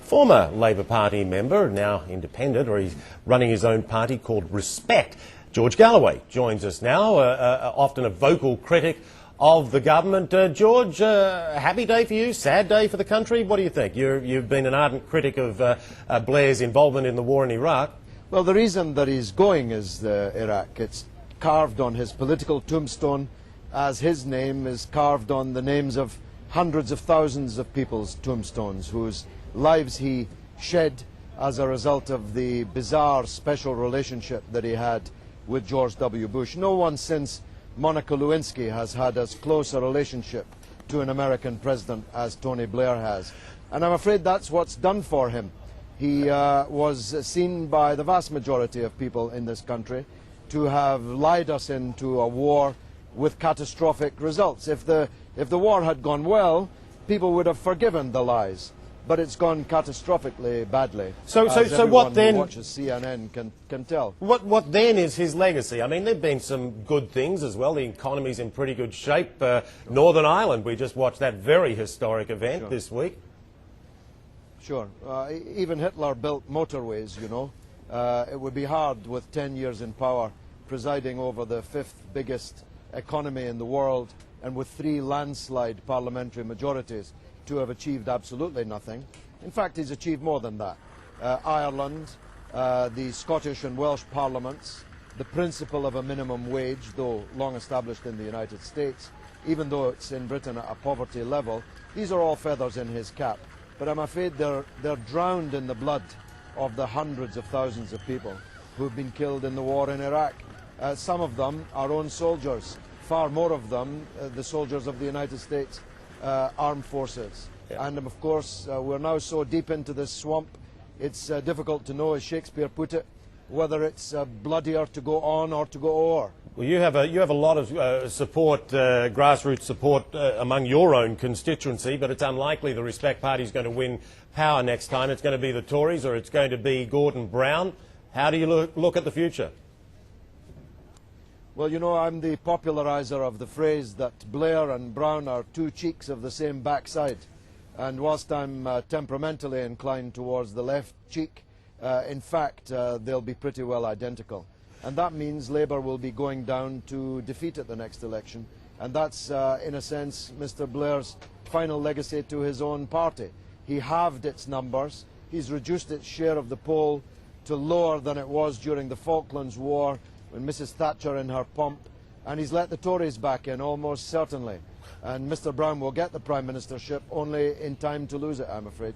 former Labor Party member, now independent, or he's running his own party called Respect. George Galloway joins us now, often a vocal critic of the government. George, happy day for you, sad day for the country. What do you think? You've been an ardent critic of Blair's involvement in the war in Iraq. Well, the reason that he's going is Iraq. It's carved on his political tombstone, as his name is carved on the names of hundreds of thousands of people's tombstones whose lives he shed as a result of the bizarre special relationship that he had with George W. Bush. No one since Monica Lewinsky has had as close a relationship to an American president as Tony Blair has. And I'm afraid that's what's done for him. He was seen by the vast majority of people in this country to have lied us into a war with catastrophic results. If the war had gone well, people would have forgiven the lies. But it's gone catastrophically badly. So what then? Who watches CNN can tell. What then is his legacy? I mean, there've been some good things as well. The economy's in pretty good shape. Northern Ireland, we just watched that very historic event this week. Sure. Even Hitler built motorways, you know. It would be hard with 10 years in power, presiding over the fifth biggest economy in the world, and with 3 landslide parliamentary majorities, to have achieved absolutely nothing. In fact, he's achieved more than that. Ireland, the Scottish and Welsh parliaments, the principle of a minimum wage, though long established in the United States, even though it's in Britain at a poverty level, these are all feathers in his cap. But I'm afraid they're drowned in the blood of the hundreds of thousands of people who've been killed in the war in Iraq. Some of them our own soldiers, far more of them the soldiers of the United States armed forces. Yeah. And of course we're now so deep into this swamp, it's difficult to know, as Shakespeare put it, whether it's bloodier to go on or to go o'er. Well, you have a lot of support, grassroots support among your own constituency, but it's unlikely the Respect Party is going to win power next time. It's going to be the Tories or it's going to be Gordon Brown. How do you look at the future? Well, you know, I'm the populariser of the phrase that Blair and Brown are 2 cheeks of the same backside. And whilst I'm temperamentally inclined towards the left cheek, in fact, they'll be pretty well identical. And that means Labour will be going down to defeat at the next election. And that's, in a sense, Mr. Blair's final legacy to his own party. He halved its numbers. He's reduced its share of the poll to lower than it was during the Falklands War, when Mrs. Thatcher in her pomp, and he's let the Tories back in almost certainly. And Mr. Brown will get the Prime Ministership only in time to lose it, I'm afraid.